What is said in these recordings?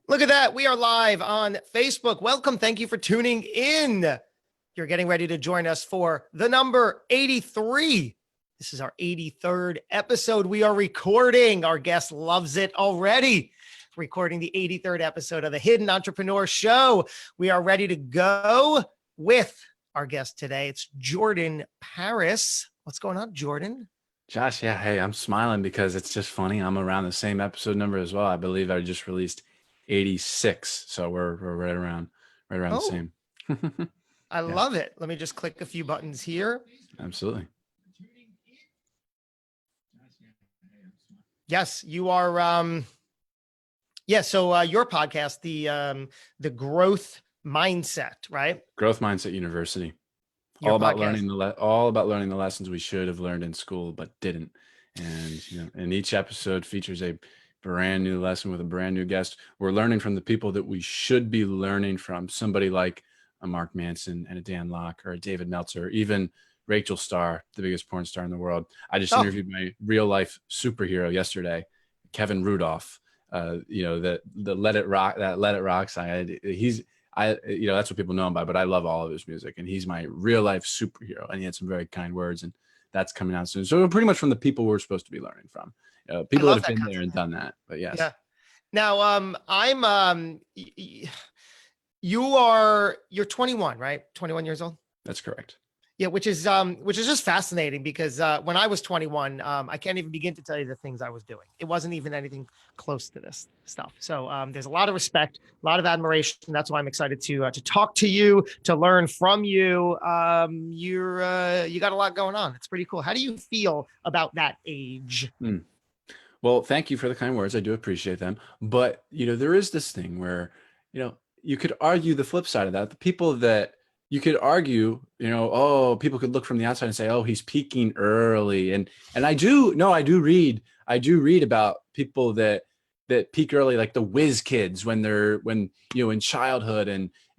Look at that. We are live on Facebook. Welcome. Thank you for tuning in. You're getting ready to join us for the number 83. This is our 83rd episode. We are recording. Our guest loves it already. Recording the 83rd episode of the Hidden Entrepreneur Show. We are ready to go with our guest today. It's Jordan Paris. What's going on, Jordan? Josh, yeah, hey, I'm smiling because it's just funny. I'm around the same episode number as well. I believe I just released 86, so we're right around the same. I love it. Let me just click a few buttons here. Absolutely. Yes, you are. So your podcast, the Growth Mindset, right? Growth Mindset University. Your all about podcast. learning the lessons we should have learned in school but didn't. And each episode features a brand new lesson with a brand new guest. We're learning from the people that we should be learning from. Somebody like a Mark Manson and a Dan Lok or a David Meltzer, or even Rachel Starr, the biggest porn star in the world. I just interviewed my real life superhero yesterday, Kevin Rudolph. The Let It Rock side. That's what people know him by, but I love all of his music, and he's my real life superhero. And he had some very kind words, and that's coming out soon. So we're pretty much from the people we're supposed to be learning from. People that have been there and done that. But yes. Yeah. Now, you're 21, right? 21 years old. That's correct. Yeah, which is just fascinating because when I was 21, I can't even begin to tell you the things I was doing. It wasn't even anything close to this stuff. So there's a lot of respect, a lot of admiration. That's why I'm excited to talk to you, to learn from you. You got a lot going on. It's pretty cool. How do you feel about that age? Well, thank you for the kind words. I do appreciate them. But there is this thing where you could argue the flip side of that. The people that you could argue, people could look from the outside and say, oh, he's peaking early. And I do read about people that peak early, like the whiz kids when in childhood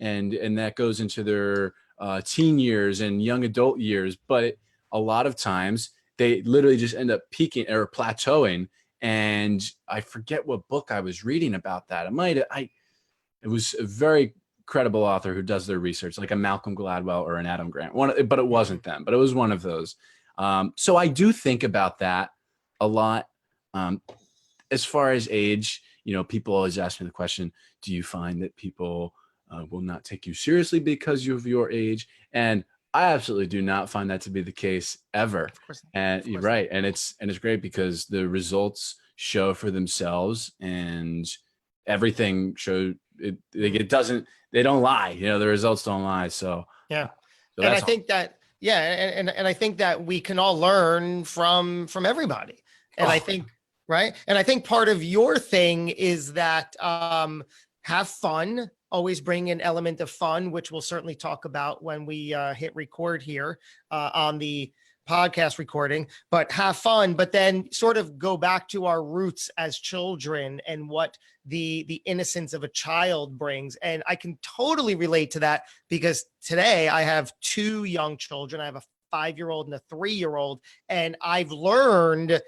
and that goes into their teen years and young adult years. But a lot of times they literally just end up peaking or plateauing. And I forget what book I was reading about that. It was a very credible author who does their research, like a Malcolm Gladwell or an Adam Grant. But it wasn't them, but it was one of those. So I do think about that a lot. As far as age, people always ask me the question, do you find that people will not take you seriously because of your age? And I absolutely do not find that to be the case ever. And you're right. And it's great because the results show for themselves and everything showed it. It doesn't, they don't lie, the results don't lie. So, yeah. So and I think that, and I think that we can all learn from everybody. And I think, right. And I think part of your thing is that, have fun, always bring an element of fun, which we'll certainly talk about when we hit record here on the podcast recording, but have fun, but then sort of go back to our roots as children and what the innocence of a child brings. And I can totally relate to that because today I have two young children. I have a 5-year-old and a 3-year-old, and I've learned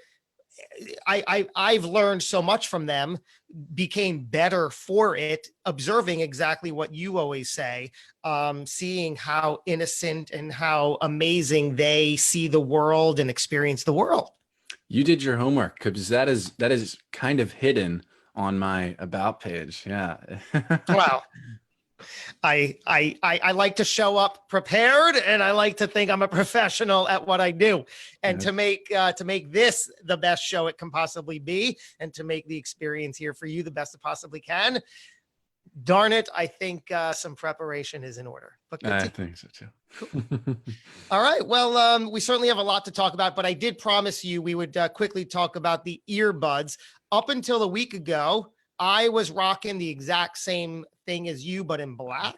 so much from them, became better for it, observing exactly what you always say, seeing how innocent and how amazing they see the world and experience the world. You did your homework because that is kind of hidden on my about page. Yeah. Wow. I like to show up prepared, and I like to think I'm a professional at what I do, and to make this the best show it can possibly be, and to make the experience here for you the best it possibly can. Darn it, I think some preparation is in order. But I think so too. Cool. All right. Well, we certainly have a lot to talk about, but I did promise you we would quickly talk about the earbuds. Up until a week ago, I was rocking the exact same thing as you, but in black.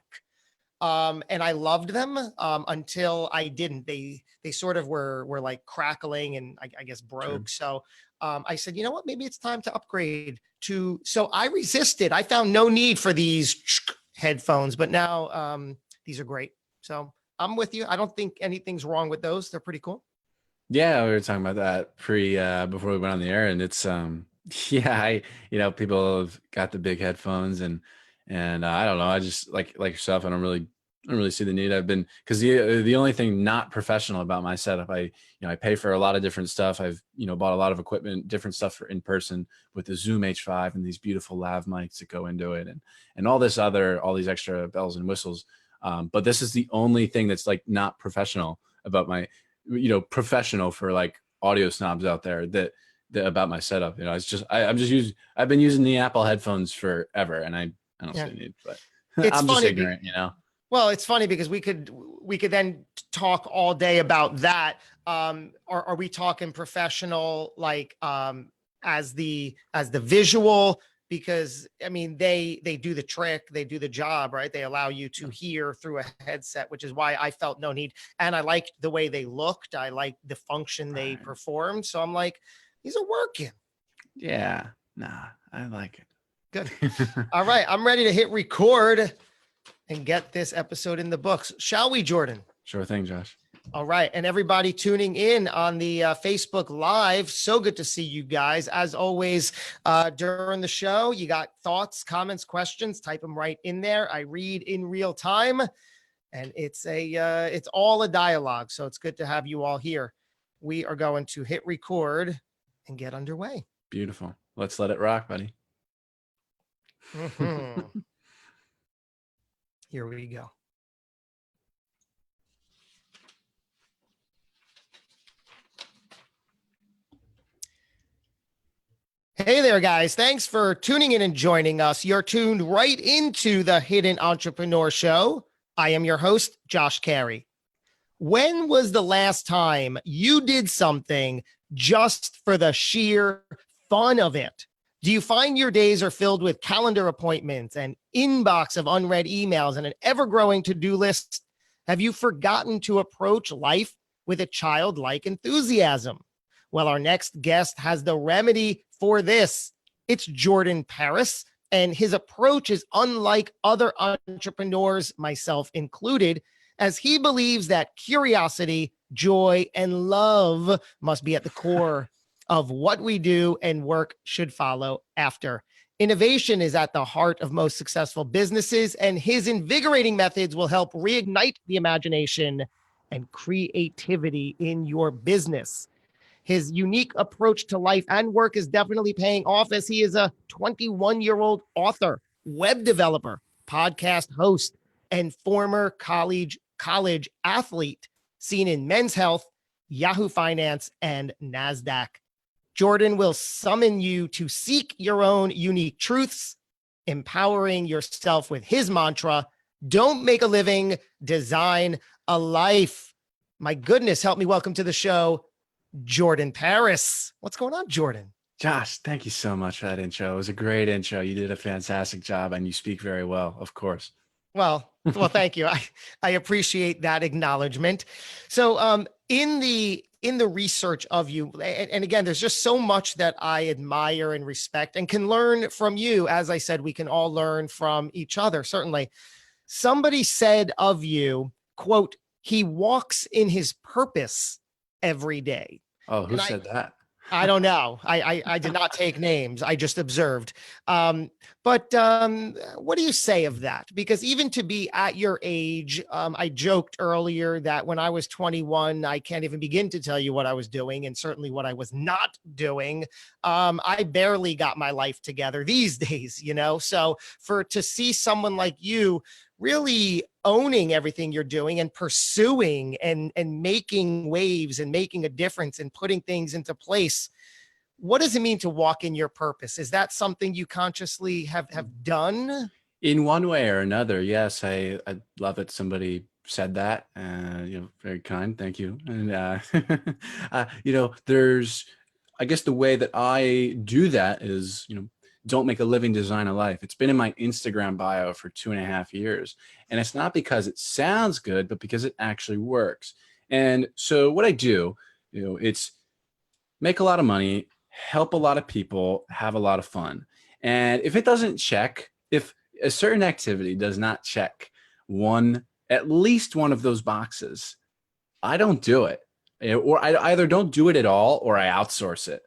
And I loved them until I didn't. They sort of were like crackling and I guess broke. Sure. So I said, you know what, maybe it's time to upgrade to, so I resisted. I found no need for these headphones, but now these are great. So I'm with you. I don't think anything's wrong with those. They're pretty cool. Yeah, we were talking about that before we went on the air, and it's Yeah, people have got the big headphones and I don't know. I just like yourself. I don't really see the need. I've been because the only thing not professional about my setup, I pay for a lot of different stuff. I've bought a lot of equipment, different stuff for in person with the Zoom H5 and these beautiful lav mics that go into it, and all these extra bells and whistles. But this is the only thing that's like not professional about my, professional for like audio snobs out there about my setup. It's just I've been using the Apple headphones forever, and I don't see the need, but It's I'm just funny. ignorant, Well, it's funny because we could then talk all day about that. Are we talking professional like as the visual? Because I mean they do the trick, they do the job, right? They allow you to hear through a headset, which is why I felt no need. And I liked the way they looked. I liked the function they Right. performed. So I'm like, these are working. Yeah, nah, I like it. Good. All right, I'm ready to hit record and get this episode in the books. Shall we, Jordan? Sure thing, Josh. All right. And everybody tuning in on the Facebook Live, so good to see you guys. As always, during the show, you got thoughts, comments, questions, type them right in there. I read in real time, and it's all a dialogue. So it's good to have you all here. We are going to hit record and get underway. Beautiful. Let's let it rock, buddy. Mm-hmm. Here we go. Hey there, guys. Thanks for tuning in and joining us. You're tuned right into the Hidden Entrepreneur Show. I am your host, Josh Carey. When was the last time you did something just for the sheer fun of it? Do you find your days are filled with calendar appointments, an inbox of unread emails, and an ever-growing to-do list? Have you forgotten to approach life with a childlike enthusiasm? Well, our next guest has the remedy for this. It's Jordan Paris, and his approach is unlike other entrepreneurs, myself included, as he believes that curiosity, joy, and love must be at the core of what we do, and work should follow after. Innovation is at the heart of most successful businesses, and his invigorating methods will help reignite the imagination and creativity in your business. His unique approach to life and work is definitely paying off, as he is a 21-year-old author, web developer, podcast host, and former college athlete, seen in Men's Health, Yahoo Finance, and Nasdaq. Jordan will summon you to seek your own unique truths, empowering yourself with his mantra: don't make a living, design a life. My goodness, help me welcome to the show, Jordan Paris. What's going on, Jordan? Josh, thank you so much for that intro. It was a great intro. You did a fantastic job, and you speak very well, of course. Well, thank you. I appreciate that acknowledgement. So, in the research of you, and again, there's just so much that I admire and respect and can learn from you. As I said, we can all learn from each other, certainly. Somebody said of you, quote, "He walks in his purpose every day." Oh, who said that? I don't know. I did not take names. I just observed. But what do you say of that? Because even to be at your age, I joked earlier that when I was 21, I can't even begin to tell you what I was doing, and certainly what I was not doing. I barely got my life together these days, So to see someone like you really owning everything you're doing and pursuing and making waves and making a difference and putting things into place, what does it mean to walk in your purpose? Is that something you consciously have done? In one way or another, yes. I love it. Somebody said that. Very kind. Thank you. And there's, I guess the way that I do that is, don't make a living, design a life. It's been in my Instagram bio for 2.5 years. And it's not because it sounds good, but because it actually works. And so what I do, it's make a lot of money, help a lot of people, have a lot of fun. And if it doesn't check, if a certain activity does not check at least one of those boxes, I don't do it. Or I either don't do it at all, or I outsource it.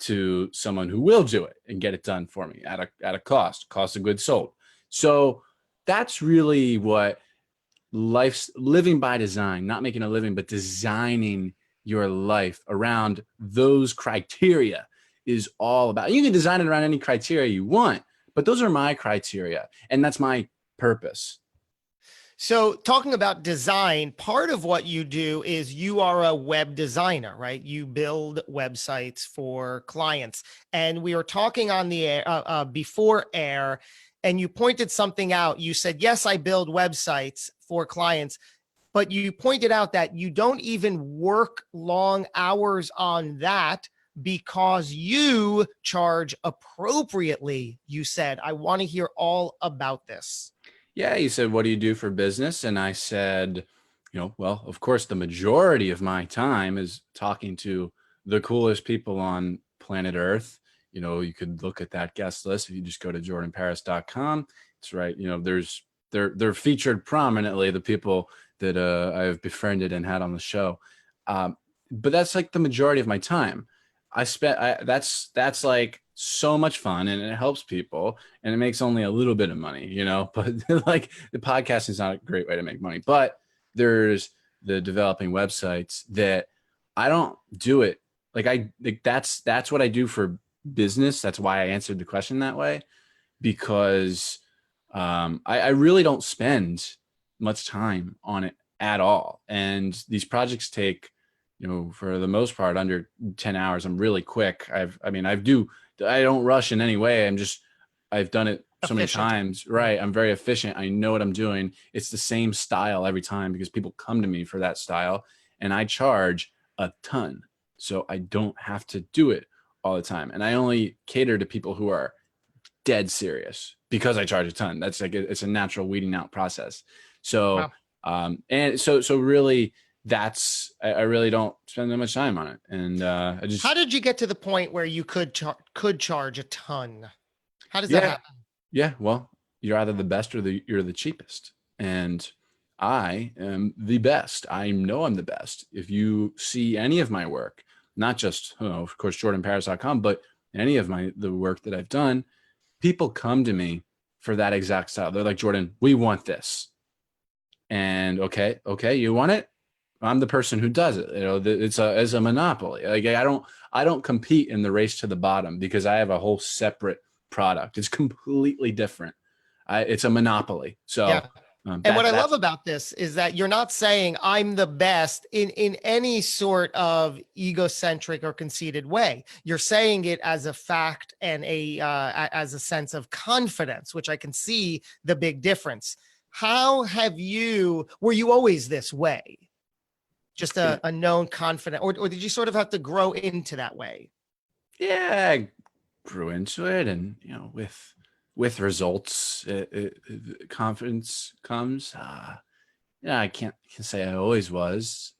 to someone who will do it and get it done for me at a cost of goods sold. So that's really what life's living by design, not making a living, but designing your life around those criteria is all about. You can design it around any criteria you want, but those are my criteria, and that's my purpose. So talking about design, part of what you do is you are a web designer, right? You build websites for clients. And we were talking on the air, before air, and you pointed something out. You said, yes, I build websites for clients, but you pointed out that you don't even work long hours on that because you charge appropriately. You said, I want to hear all about this. Yeah, he said, what do you do for business? And I said, well, of course, the majority of my time is talking to the coolest people on planet Earth. You could look at that guest list if you just go to jordanparis.com. It's right. They're featured prominently, the people that I've befriended and had on the show. But that's like the majority of my time. That's like so much fun, and it helps people, and it makes only a little bit of money, but like the podcast is not a great way to make money. But there's the developing websites that I don't do it. That's what I do for business. That's why I answered the question that way, because I really don't spend much time on it at all. And these projects take, for the most part, under 10 hours. I'm really quick. I don't rush in any way. I've done it so many times. Right. I'm very efficient. I know what I'm doing. It's the same style every time because people come to me for that style, and I charge a ton. So I don't have to do it all the time. And I only cater to people who are dead serious because I charge a ton. That's like, it's a natural weeding out process. So, wow. And so really, I really don't spend that much time on it. And how did you get to the point where you could charge a ton? How does that happen? Yeah, well, you're either the best or you're the cheapest, and I am the best. I know I'm the best. If you see any of my work, not just of course jordanparis.com, but any of the work that I've done, people come to me for that exact style. They're like, Jordan, we want this. And okay, you want it? I'm the person who does it. It's a monopoly. Like I don't compete in the race to the bottom because I have a whole separate product. It's completely different. It's a monopoly. So, yeah. And what I love about this is that you're not saying I'm the best in any sort of egocentric or conceited way. You're saying it as a fact and as a sense of confidence, which I can see the big difference. How were you always this way? Just a known confident, or did you sort of have to grow into that way? Yeah, I grew into it, and with results, confidence comes. I can't say I always was.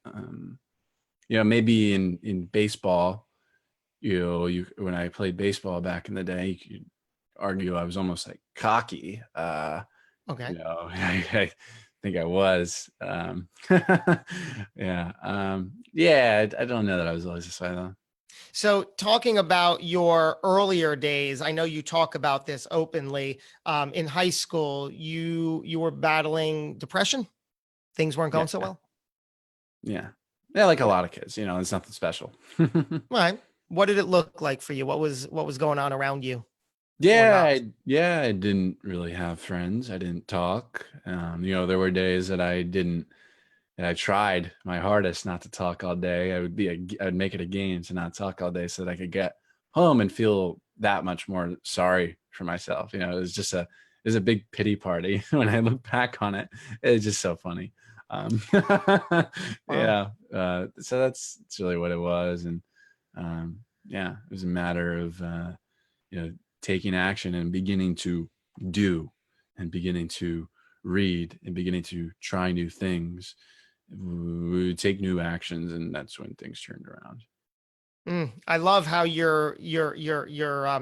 Maybe in baseball, when I played baseball back in the day, you could argue I was almost like cocky. Okay. I think I was. Yeah. I don't know that I was always this way though. So talking about your earlier days, I know you talk about this openly. In high school, you were battling depression. Things weren't going so well. Yeah. Like a lot of kids, it's nothing special. Right. What did it look like for you? What was going on around you? I didn't really have friends. I didn't talk. There were days that I tried my hardest not to talk all day. I'd make it a game to not talk all day so that I could get home and feel that much more sorry for myself. It was a big pity party when I look back on it. It's just so funny. Yeah. So that's really what it was. And it was a matter of, taking action and beginning to do and beginning to read and beginning to try new things. We take new actions, and that's when things turned around. I love how you're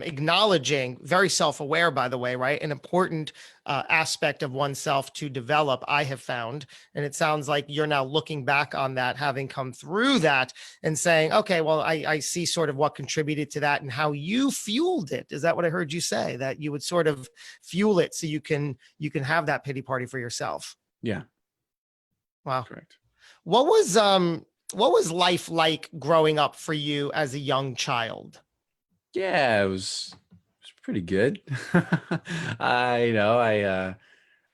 acknowledging, very self-aware, by the way, right? An important aspect of oneself to develop, I have found, and it sounds like you're now looking back on that, having come through that, and saying, okay, well, I see sort of what contributed to that and how you fueled it. Is that what I heard you say? That you would sort of fuel it so you can have that pity party for yourself. Yeah, Wow. correct. What was what was life like growing up for you as a young child? Yeah, it was pretty good.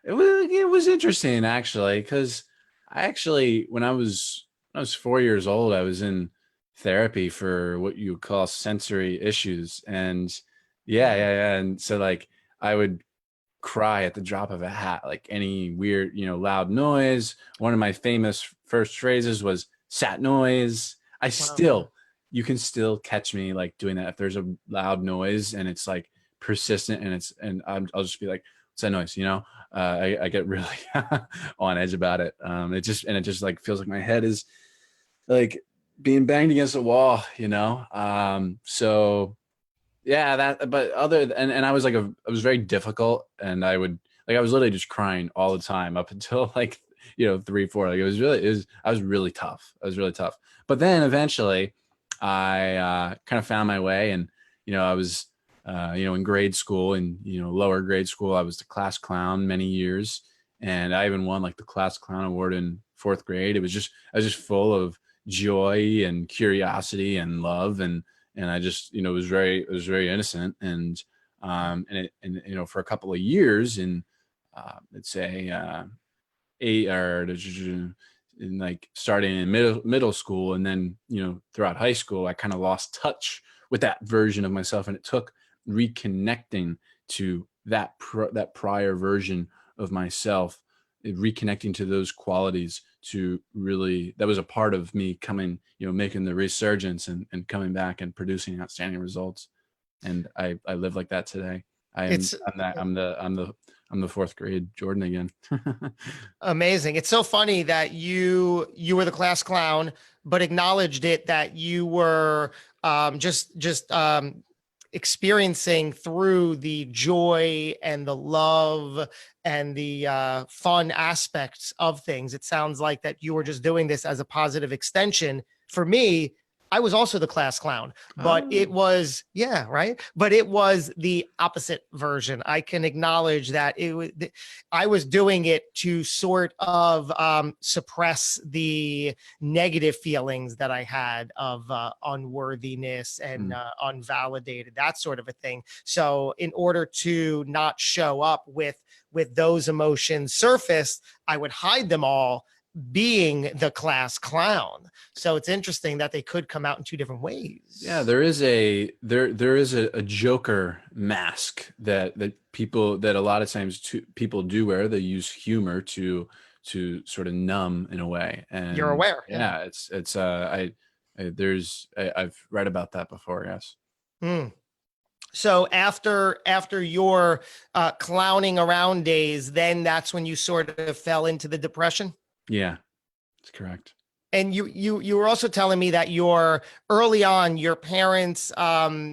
It was interesting actually, because I actually when I was 4 years old, I was in therapy for what you would call sensory issues. And yeah, Mm. yeah, yeah. And so like I would cry at the drop of a hat, like any weird, loud noise. One of my famous first phrases was "sat noise." Wow. Yeah. You can still catch me like doing that if there's a loud noise and it's like persistent, and I'll just be like, "What's that noise?" I get really on edge about it. It just like feels like my head is like being banged against a wall. So yeah, but and I was very difficult, and I was literally just crying all the time up until like 3 4. Like I was really tough. I was really tough. But then eventually I kind of found my way. And I was in grade school, and lower grade school, I was the class clown many years, and I even won like the class clown award in fourth grade. I was just full of joy and curiosity and love, and I just it was very innocent. And for a couple of years in let's say 8 or in like starting in middle school, and then throughout high school, I kind of lost touch with that version of myself, and it took reconnecting to that prior version of myself, reconnecting to those qualities, to really, that was a part of me coming, making the resurgence, and coming back and producing outstanding results. And I live like that today. It's I'm the fourth grade Jordan again. amazing. It's so funny that you were the class clown, but acknowledged it, that you were just experiencing through the joy and the love and the fun aspects of things. It sounds like that you were just doing this as a positive extension. For me, I was also the class clown, but it Oh. was, yeah, right. But it was the opposite version. I can acknowledge that I was doing it to sort of suppress the negative feelings that I had of unworthiness and Mm. unvalidated, that sort of a thing. So in order to not show up with those emotions surfaced, I would hide them all, being the class clown. So it's interesting that they could come out in two different Yeah, ways. there is a Joker mask that people, that a lot of times people do wear. They use humor to sort of numb in a way. You're And aware, yeah. yeah, I've read about that before. Yes. Mm. So after your clowning around days, then that's when you sort of fell into the depression. Yeah, that's correct. And you were also telling me that your early on, your parents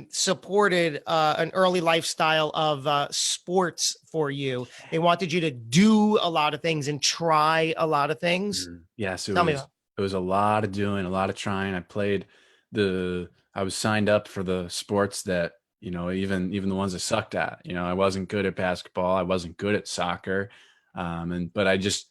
supported an early lifestyle of sports for you. They wanted you to do a lot of things and try a lot of things. Yes, Tell me. it was a lot of doing, a lot of trying. I was signed up for the sports that, even the ones I sucked at. I wasn't good at basketball, I wasn't good at soccer. But I just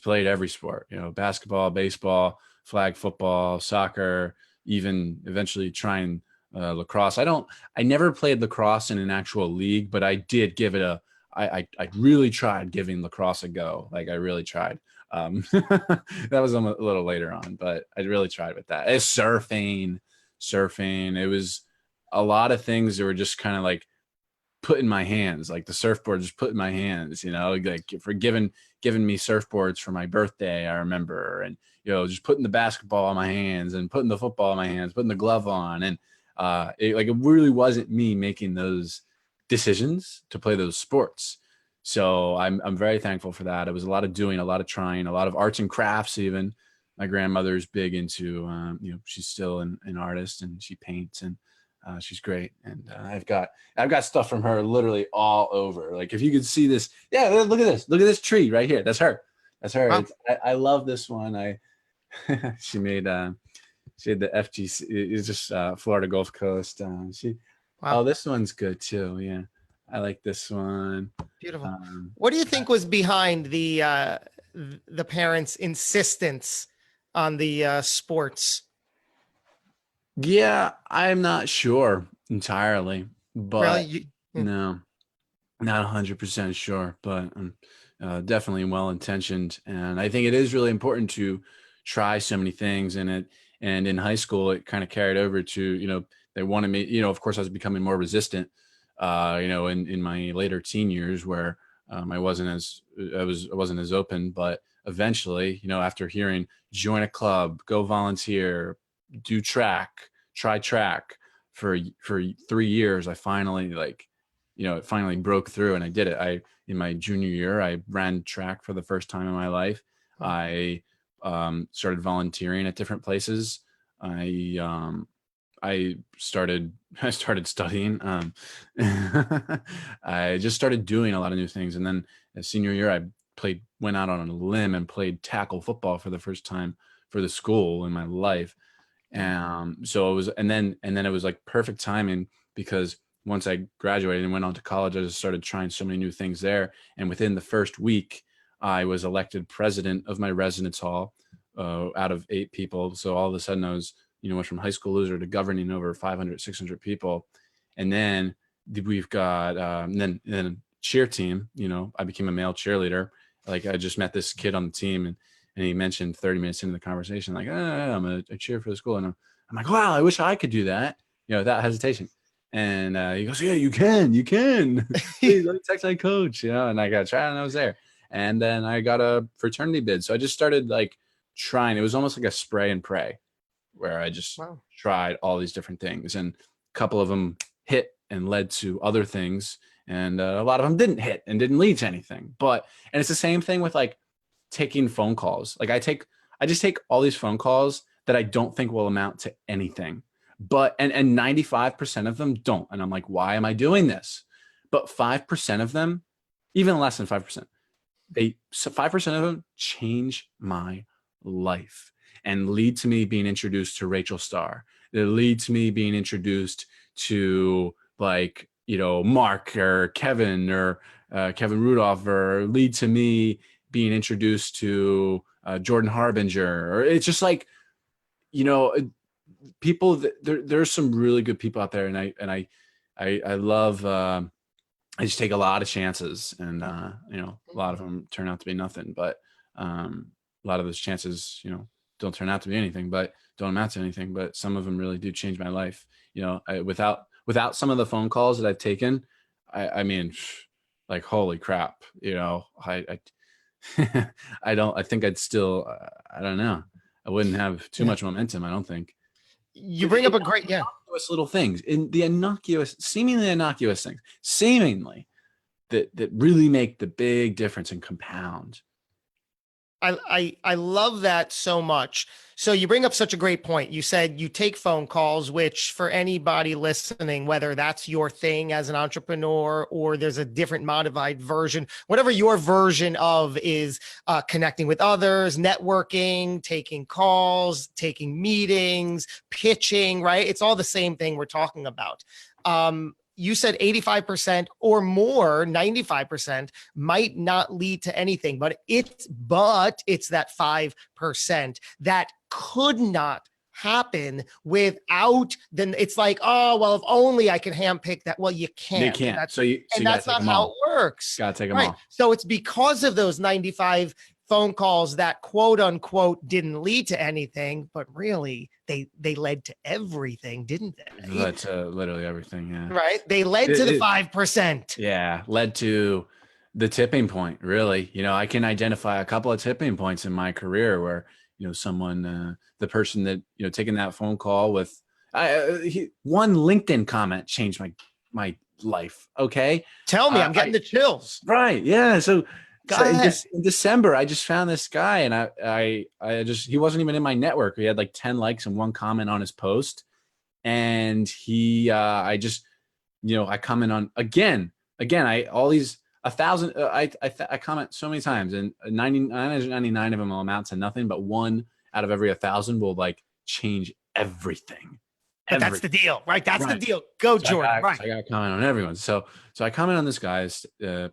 played every sport, basketball, baseball, flag football, soccer, even eventually trying lacrosse. I never played lacrosse in an actual league, but I did give it I really tried giving lacrosse a go. Like I really tried. That was a little later on, but I really tried with that. It's surfing. It was a lot of things that were just kind of like put in my hands, like the surfboard just put in my hands, like for giving me surfboards for my birthday, I remember. And just putting the basketball in my hands and putting the football in my hands, putting the glove on. And it really wasn't me making those decisions to play those sports. So I'm very thankful for that. It was a lot of doing, a lot of trying, a lot of arts and crafts even. my grandmother's big into, she's still an artist, and she paints, and she's great. And I've got stuff from her literally all over. Like if you could see this, yeah, look at this tree right here. That's her. Wow. I love this one. She made she had the FGC. It's just Florida Gulf Coast. Wow. Oh, this one's good too. Yeah, I like this one. Beautiful. What do you think was behind the parents' insistence on the sports? Yeah, I'm not sure entirely, Really? but no, not 100% sure, but definitely well intentioned. And I think it is really important to try so many things in it. And in high school, it kind of carried over to, they wanted me, of course, I was becoming more resistant, in my later teen years, where I wasn't as open. But eventually, after hearing join a club, go volunteer, do track, try track for 3 years, I finally it finally broke through, and I did it. In my junior year, I ran track for the first time in my life. Huh. I started volunteering at different places. I started studying. I just started doing a lot of new things. And then senior year, I went out on a limb and played tackle football for the first time for the school in my life. So it was, and then it was like perfect timing, because once I graduated and went on to college, I just started trying so many new things there. And within the first week, I was elected president of my residence hall out of 8 people. So all of a sudden I was, went from high school loser to governing over 500, 600 people. And then we've got, then cheer team, I became a male cheerleader. Like I just met this kid on the team, and he mentioned 30 minutes into the conversation, like, I'm a cheer for the school. And I'm like, wow, I wish I could do that, without hesitation. And he goes, yeah, you can. Please, let me text my coach, and I got tried, and I was there. And then I got a fraternity bid. So I just started like trying. It was almost like a spray and pray, where I just tried all these different things. And a couple of them hit and led to other things. And a lot of them didn't hit and didn't lead to anything. And it's the same thing with like taking phone calls. Like I just take all these phone calls that I don't think will amount to anything. But and 95% of them don't. And I'm like, why am I doing this? But 5% of them, even less than 5%, 5% of them change my life and lead to me being introduced to Rachel Starr. They lead to me being introduced to like, Mark or Kevin or Kevin Rudolph, or lead to me being introduced to Jordan Harbinger. Or it's just like, people there's some really good people out there, and I love I just take a lot of chances, and a lot of them turn out to be nothing, but a lot of those chances don't turn out to be anything, but don't amount to anything, but some of them really do change my life. Without some of the phone calls that I've taken, I mean, like, holy crap, I I think I'd still I don't know, I wouldn't have too much momentum, I don't think. You bring up a great, innocuous little things, in the seemingly innocuous things, that really make the big difference and compound. I love that so much. So you bring up such a great point. You said you take phone calls, which for anybody listening, whether that's your thing as an entrepreneur or there's a different modified version, whatever your version of is, connecting with others, networking, taking calls, taking meetings, pitching, right? It's all the same thing we're talking about. You said 85% or more, 95% might not lead to anything, but it's that 5% that could not happen without. Then it's like, oh, well, if only I can handpick that. Well, you can't. You can't. And that's not how it works. Gotta take them all. So it's because of those 95 phone calls that quote unquote didn't lead to anything, but really they led to everything, didn't they? Led to literally everything. Yeah. Right. They led to the 5%. Yeah. Led to the tipping point. Really. I can identify a couple of tipping points in my career where, someone, the person that, taking that phone call with one LinkedIn comment changed my life. Okay. Tell me, I'm getting the chills. Right. Yeah. So Go So ahead. in December, I just found this guy, and he wasn't even in my network. He had like 10 likes and 1 comment on his post, and I just, I comment on again. I all these 1,000. I comment so many times, and 99 of them will amount to nothing, but one out of every 1,000 will like change everything. But that's the deal, right? That's the deal. Go, Jordan. Right. I got to comment on everyone. So I comment on this guy's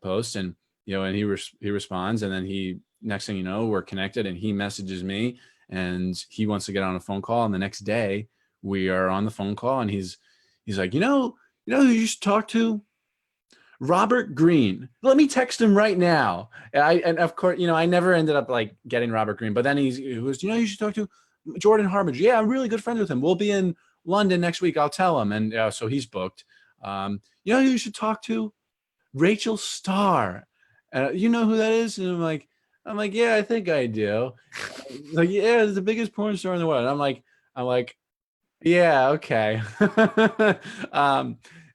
post, and and he responds, and then next thing you know, we're connected, and he messages me, and he wants to get on a phone call, and the next day we are on the phone call, and he's like, who you should talk to? Robert Greene. Let me text him right now. And of course, I never ended up like getting Robert Greene, but then he was, you should talk to Jordan Harbinger. Yeah, I'm really good friends with him. We'll be in London next week. I'll tell him. And so he's booked. Who you should talk to? Rachel Starr. You know who that is? And I'm like, yeah, I think I do. Like, yeah, it's the biggest porn star in the world. I'm like, yeah, okay.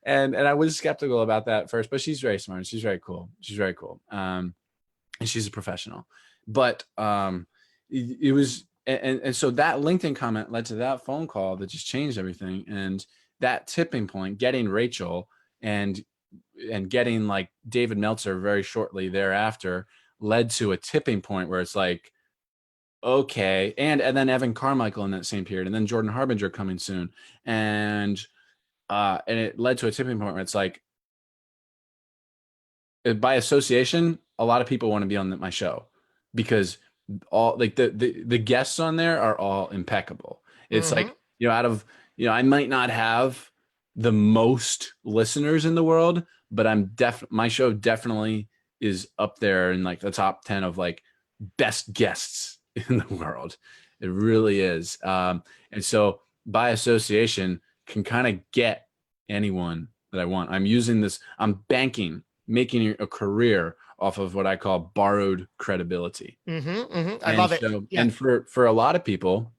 And I was skeptical about that first, but she's very smart. She's very cool. And she's a professional. But it was, and so that LinkedIn comment led to that phone call that just changed everything. And that tipping point, getting Rachel and getting like David Meltzer very shortly thereafter, led to a tipping point where it's like, okay, and then Evan Carmichael in that same period, and then Jordan Harbinger coming soon, and it led to a tipping point where it's like, by association, a lot of people want to be on my show because all like the guests on there are all impeccable. It's like, out of, I might not have the most listeners in the world, but my show definitely is up there in like the top 10 of like best guests in the world. It really is. And so by association can kind of get anyone that I want. I'm making a career off of what I call borrowed credibility. I love it. Yeah. And for a lot of people,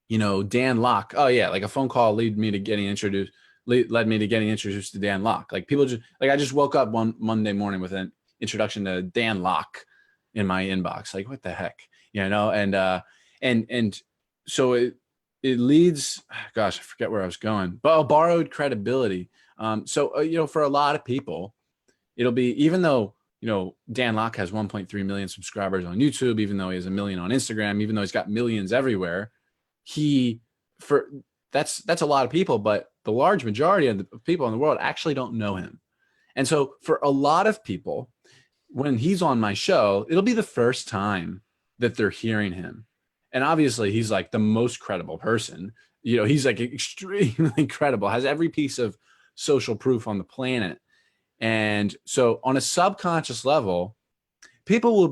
Dan Lok, oh yeah, like a phone call led me to getting introduced to Dan Lok. Like people just like, I just woke up one Monday morning with an introduction to Dan Lok in my inbox. Like, what the heck, and so it leads, gosh, I forget where I was going, but borrowed credibility. So for a lot of people, it'll be, even though, Dan Lok has 1.3 million subscribers on YouTube, even though he has 1 million on Instagram, even though he's got millions everywhere, that's a lot of people, but the large majority of the people in the world actually don't know him. And so for a lot of people, when he's on my show, it'll be the first time that they're hearing him. And obviously he's like the most credible person. He's like extremely credible, has every piece of social proof on the planet. And so on a subconscious level, people will,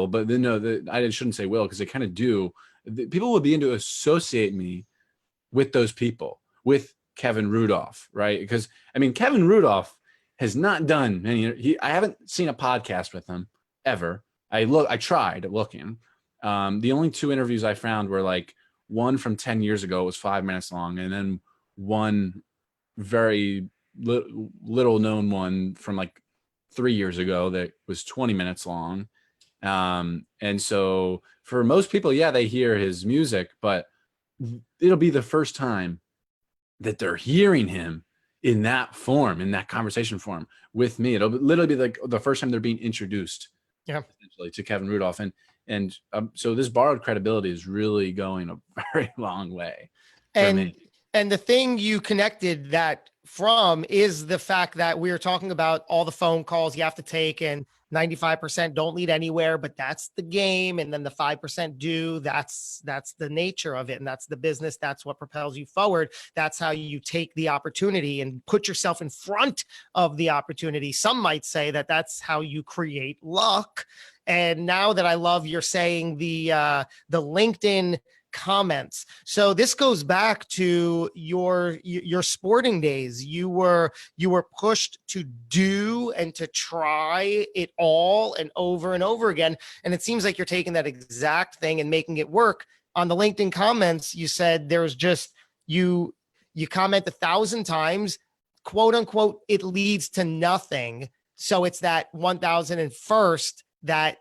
but I shouldn't say will, because they kind of do. People will begin to associate me with those people, with Kevin Rudolph, right? Because Kevin Rudolph has not done many. I haven't seen a podcast with him ever. I tried looking. The only 2 interviews I found were like one from 10 years ago. It was 5 minutes long, and then one very little known one from like 3 years ago that was 20 minutes long. And so for most people, yeah, they hear his music, but it'll be the first time that they're hearing him in that form, in that conversation form with me. It'll literally be like the first time they're being introduced, essentially, to Kevin Rudolph. And so this borrowed credibility is really going a very long way for me. And the thing you connected that from is the fact that we were talking about all the phone calls you have to take, and 95% don't lead anywhere, but that's the game. And then the 5% do. That's the nature of it. And that's the business. That's what propels you forward. That's how you take the opportunity and put yourself in front of the opportunity. Some might say that that's how you create luck. And now that I love you're saying the LinkedIn comments. So this goes back to your sporting days. You were pushed to do and to try it all and over again. And it seems like you're taking that exact thing and making it work. On the LinkedIn comments, you said there's just you comment 1,000 times, quote unquote, it leads to nothing. So it's that 1,001st that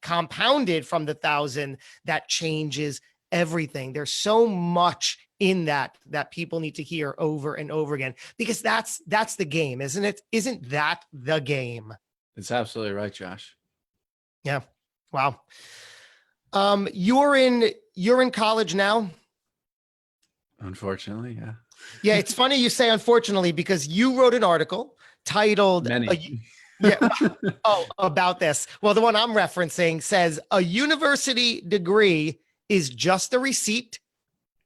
compounded from the 1,000 that changes everything. There's so much in that people need to hear over and over again, because that's the game, isn't it? Isn't that the game? It's absolutely right, Josh. Yeah. Wow. You're in college now? Unfortunately, yeah. Yeah, it's funny you say unfortunately, because you wrote an article titled yeah. Oh, about this. Well, the one I'm referencing says a university degree is just a receipt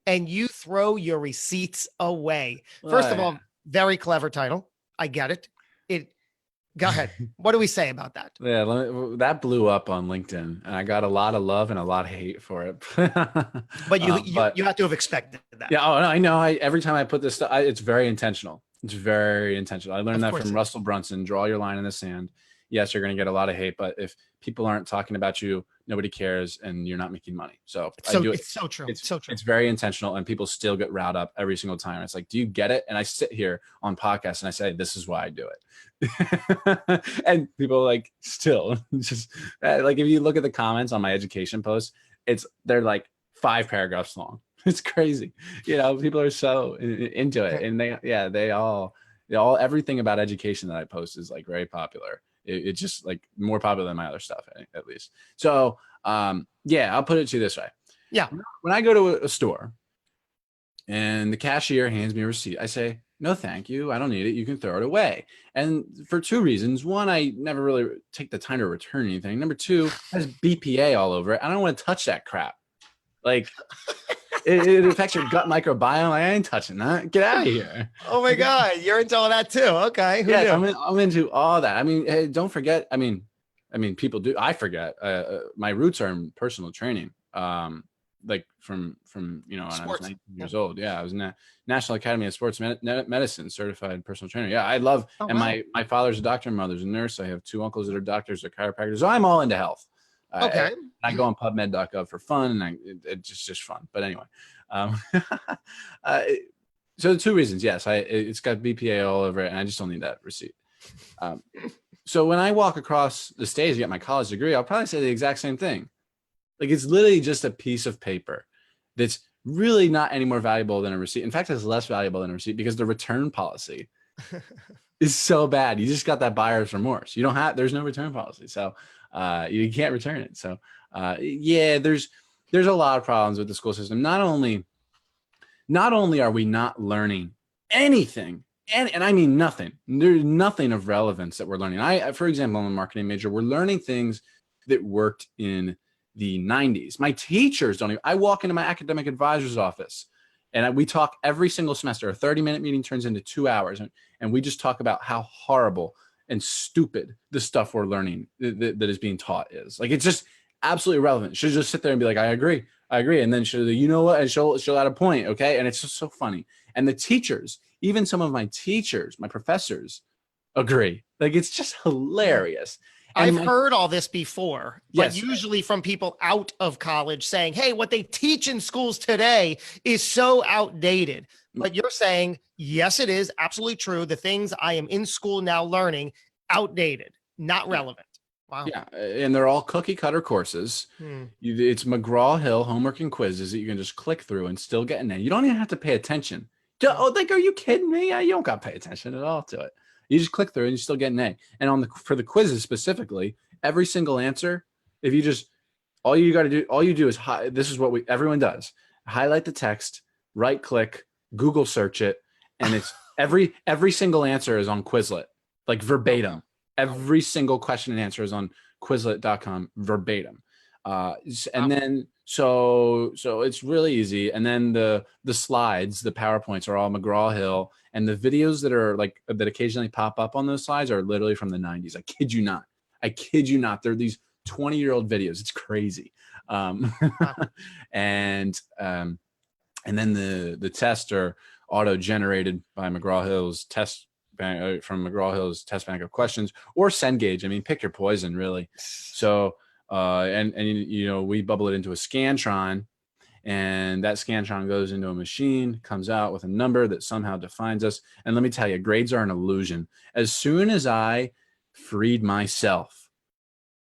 and you throw your receipts away. First of all, very clever title. I get it. Go ahead. What do we say about that? Yeah, that blew up on LinkedIn, and I got a lot of love and a lot of hate for it. But you have to have expected that. Yeah, oh, no, I know. Every time I put this stuff, it's very intentional. It's very intentional. I learned that from Russell Brunson. Draw your line in the sand. Yes, you're going to get a lot of hate, but if people aren't talking about you, nobody cares, and you're not making money. So I do it. It's so true. It's so true. It's very intentional, and people still get riled up every single time. It's like, do you get it? And I sit here on podcasts and I say, this is why I do it. And people like still just like, if you look at the comments on my education posts, they're like 5 paragraphs long. It's crazy. People are so into it, and they all everything about education that I post is like very popular. It's just like more popular than my other stuff, at least. So, I'll put it to you this way. Yeah. When I go to a store and the cashier hands me a receipt, I say, no, thank you. I don't need it. You can throw it away. And for 2 reasons. One, I never really take the time to return anything. Number 2, it has BPA all over it. I don't want to touch that crap. Like, it affects your gut microbiome. I ain't touching that. Get out of here. Oh my God. You're into all that too. Okay. Yeah, I'm into all that. I mean, hey, don't forget. I mean, people do. I forget. My roots are in personal training. Like from when I was 19 years old. Yeah, I was in the National Academy of Sports Medicine certified personal trainer. Yeah, I love. Oh, and wow. My father's a doctor, my mother's a nurse. I have 2 uncles that are doctors, they're chiropractors. So I'm all into health. Okay. I go on PubMed.gov for fun, and it's just fun. But anyway, so the 2 reasons. Yes, it's got BPA all over it, and I just don't need that receipt. So when I walk across the stage to get my college degree, I'll probably say the exact same thing. Like, it's literally just a piece of paper that's really not any more valuable than a receipt. In fact, it's less valuable than a receipt because the return policy is so bad. You just got that buyer's remorse. There's no return policy. So you can't return it. So there's a lot of problems with the school system. Not only are we not learning anything, and I mean nothing, there's nothing of relevance that we're learning. For example, I'm a marketing major. We're learning things that worked in the 90s. My teachers don't even. I walk into my academic advisor's office and we talk every single semester. A 30-minute meeting turns into 2 hours, and we just talk about how horrible and stupid the stuff we're learning that is being taught is. Like, it's just absolutely irrelevant. She'll just sit there and be like, I agree. And then she'll, you know what? And she'll add a point. Okay. And it's just so funny. And the teachers, even some of my teachers, my professors, agree. Like, it's just hilarious. I've heard all this before, but usually from people out of college saying, hey, what they teach in schools today is so outdated. But you're saying, yes, it is absolutely true. The things I am in school now learning, outdated, not relevant. Wow. Yeah. And they're all cookie cutter courses. It's McGraw-Hill homework and quizzes that you can just click through and still get in there. You don't even have to pay attention. Like, are you kidding me? You don't got to pay attention at all to it. You just click through and you still get an A. And for the quizzes specifically, every single answer, if you just, all you do is, this is what everyone does. Highlight the text, right click, Google search it. And it's every single answer is on Quizlet, like verbatim. Every single question and answer is on Quizlet.com verbatim. And then, so it's really easy. And then the slides, the PowerPoints are all McGraw-Hill, and the videos that occasionally pop up on those slides are literally from the 90s. I kid you not. They're these 20-year-old videos. It's crazy. And then the tests are auto-generated by McGraw-Hill's from McGraw-Hill's test bank of questions, or Cengage. I mean, pick your poison, really. So, and we bubble it into a Scantron, and that Scantron goes into a machine, comes out with a number that somehow defines us. And let me tell you, grades are an illusion. As soon as I freed myself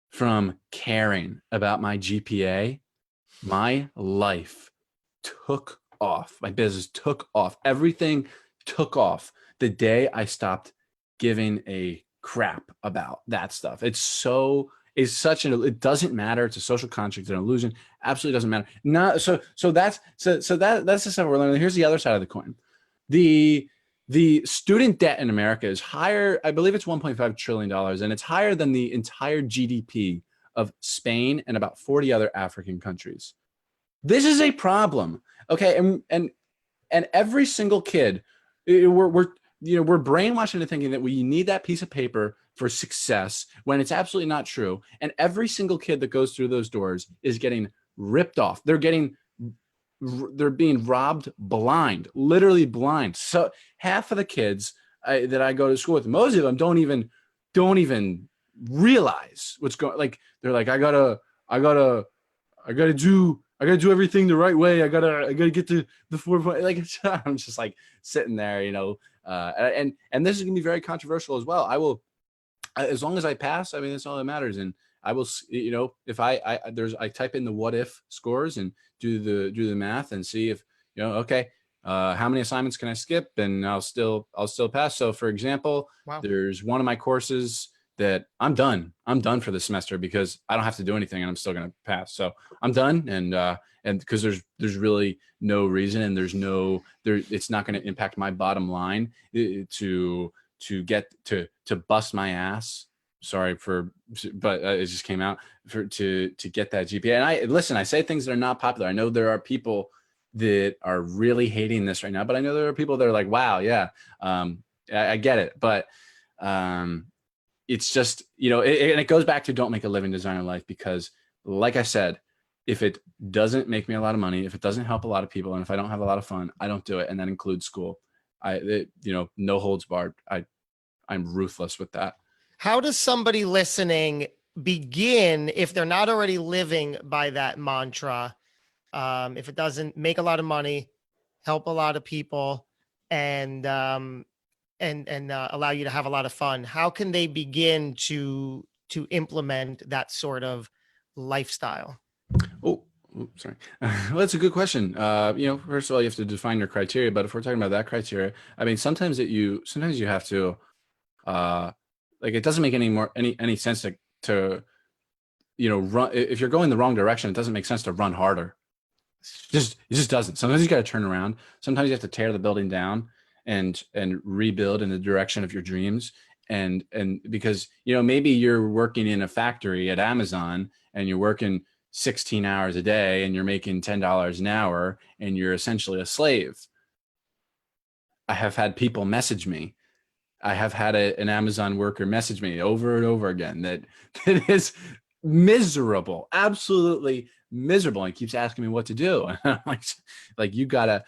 from caring about my GPA, my life took off. My business took off. Everything took off the day I stopped giving a crap about that stuff. It doesn't matter. It's a social construct, an illusion. Absolutely doesn't matter. That's the stuff we're learning. Here's the other side of the coin. The student debt in America is higher. I believe it's $1.5 trillion, and it's higher than the entire GDP of Spain and about 40 other African countries. This is a problem. Okay. And every single kid, we're brainwashed into thinking that we need that piece of paper for success when it's absolutely not true. And every single kid that goes through those doors is getting ripped off. They're being robbed blind, literally blind. So half of the kids that I go to school with, most of them don't even realize what's going. Like they're like, I gotta do everything the right way. I gotta get to the 4 point. Like I'm just like sitting there, and this is gonna be very controversial as well. I will, as long as I pass, I mean, that's all that matters. And I will, if I type in the what if scores and do the math and see if, okay, how many assignments can I skip? And I'll still pass. So for example, Wow. There's one of my courses that I'm done for the semester because I don't have to do anything and I'm still going to pass. So I'm done. And because there's really no reason, and it's not going to impact my bottom line to bust my ass. Sorry but it just came out to get that GPA. And I say things that are not popular. I know there are people that are really hating this right now, but I know there are people that are like, wow, yeah, I get it. But it's just, and it goes back to don't make a living designer life, because like I said, if it doesn't make me a lot of money, if it doesn't help a lot of people, and if I don't have a lot of fun, I don't do it. And that includes school. No holds barred. I'm ruthless with that. How does somebody listening begin if they're not already living by that mantra? If it doesn't make a lot of money, help a lot of people, and allow you to have a lot of fun, how can they begin to implement that sort of lifestyle? Oh, sorry. Well, that's a good question. First of all, you have to define your criteria. But if we're talking about that criteria, I mean, sometimes you have to, like, it doesn't make any sense to run. If you're going the wrong direction, it doesn't make sense to run harder. It just doesn't. Sometimes you got to turn around. Sometimes you have to tear the building down and rebuild in the direction of your dreams. And because, maybe you're working in a factory at Amazon and you're working 16 hours a day and you're making $10 an hour and you're essentially a slave. I have had people message me. I have had an Amazon worker message me over and over again that is miserable, absolutely miserable. And he keeps asking me what to do. And I'm like you gotta,